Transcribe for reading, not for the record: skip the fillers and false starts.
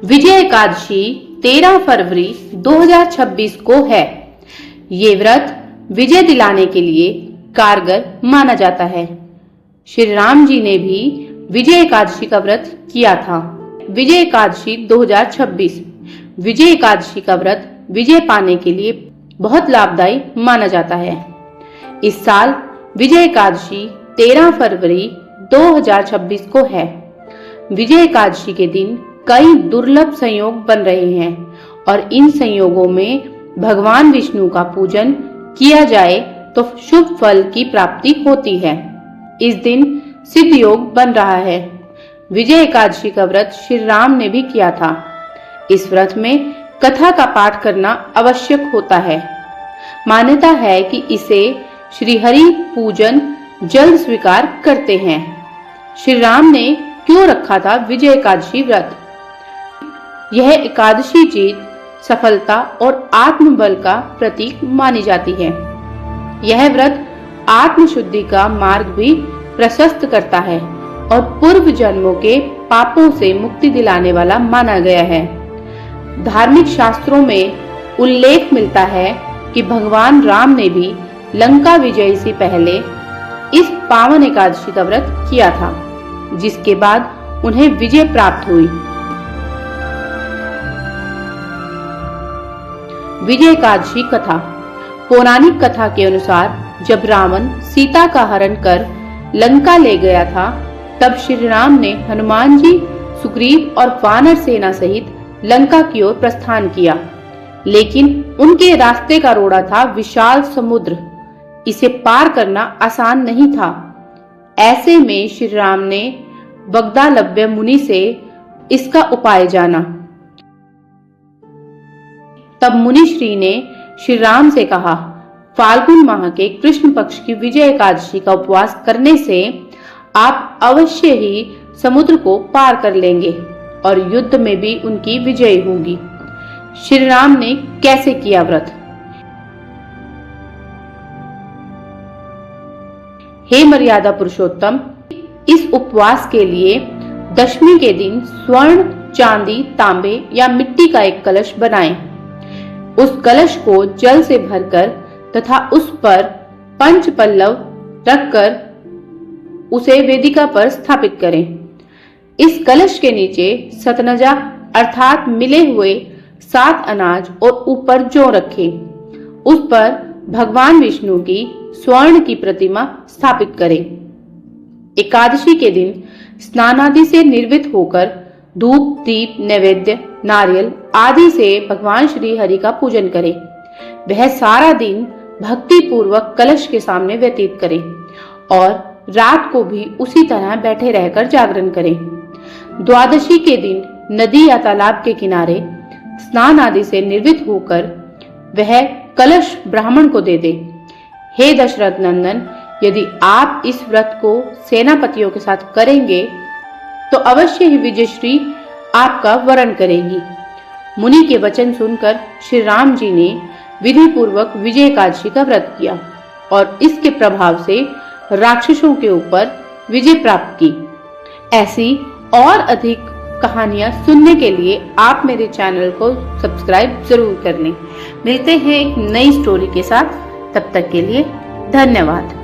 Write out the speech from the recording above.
विजय एकादशी 13 फरवरी 2026 को है। ये व्रत विजय दिलाने के लिए कारगर माना जाता है। श्री राम जी ने भी विजय एकादशी का व्रत किया था। विजय एकादशी 2026 विजय एकादशी का व्रत विजय पाने के लिए बहुत लाभदायी माना जाता है। इस साल विजय एकादशी 13 फरवरी 2026 को है। विजय एकादशी के दिन कई दुर्लभ संयोग बन रहे हैं और इन संयोगों में भगवान विष्णु का पूजन किया जाए तो शुभ फल की प्राप्ति होती है। इस दिन सिद्ध योग बन रहा है। विजय एकादशी का व्रत श्री राम ने भी किया था। इस व्रत में कथा का पाठ करना आवश्यक होता है। मान्यता है कि इसे श्री हरि पूजन जल्द स्वीकार करते हैं। श्री राम ने क्यों रखा था विजय एकादशी व्रत? यह एकादशी जीत, सफलता और आत्मबल का प्रतीक मानी जाती है। यह व्रत आत्मशुद्धि का मार्ग भी प्रशस्त करता है और पूर्व जन्मों के पापों से मुक्ति दिलाने वाला माना गया है। धार्मिक शास्त्रों में उल्लेख मिलता है कि भगवान राम ने भी लंका विजय से पहले इस पावन एकादशी का व्रत किया था, जिसके बाद उन्हें विजय प्राप्त हुई। विजय एकादशी कथा। पौराणिक कथा के अनुसार जब रावण सीता का हरण कर लंका ले गया था, तब श्री राम ने हनुमान जी, सुग्रीव और वानर सेना सहित लंका की ओर प्रस्थान किया। लेकिन उनके रास्ते का रोड़ा था विशाल समुद्र। इसे पार करना आसान नहीं था। ऐसे में श्री राम ने बगदालव्य मुनि से इसका उपाय जाना। तब मुनि श्री ने श्री राम से कहा, फाल्गुन माह के कृष्ण पक्ष की विजय एकादशी का उपवास करने से आप अवश्य ही समुद्र को पार कर लेंगे और युद्ध में भी उनकी विजय होगी। श्री राम ने कैसे किया व्रत? हे मर्यादा पुरुषोत्तम, इस उपवास के लिए दशमी के दिन स्वर्ण, चांदी, तांबे या मिट्टी का एक कलश बनाएं। उस कलश को जल से भरकर तथा उस पर पंच पल्लव रखकर उसे वेदिका पर स्थापित करें। इस कलश के नीचे सतनजा अर्थात मिले हुए 7 अनाज और ऊपर जौ रखें। उस पर भगवान विष्णु की स्वर्ण की प्रतिमा स्थापित करें। एकादशी के दिन स्नान आदि से निर्वित होकर धूप, दीप, नैवेद्य, नारियल आदि से भगवान श्री हरि का पूजन करें। वह सारा दिन भक्ति पूर्वक कलश के सामने व्यतीत करें और रात को भी उसी तरह बैठे रहकर जागरण करें। द्वादशी के दिन नदी या तालाब के किनारे स्नान आदि से निर्वित होकर वह कलश ब्राह्मण को दे दे। हे दशरथ नंदन, यदि आप इस व्रत को सेनापतियों के साथ करेंगे तो अवश्य ही विजयश्री आपका वरण करेगी। मुनि के वचन सुनकर श्री राम जी ने विधि पूर्वक विजय एकादशी का व्रत किया और इसके प्रभाव से राक्षसों के ऊपर विजय प्राप्त की। ऐसी और अधिक कहानियां सुनने के लिए आप मेरे चैनल को सब्सक्राइब जरूर कर लें। मिलते हैं एक नई स्टोरी के साथ। तब तक के लिए धन्यवाद।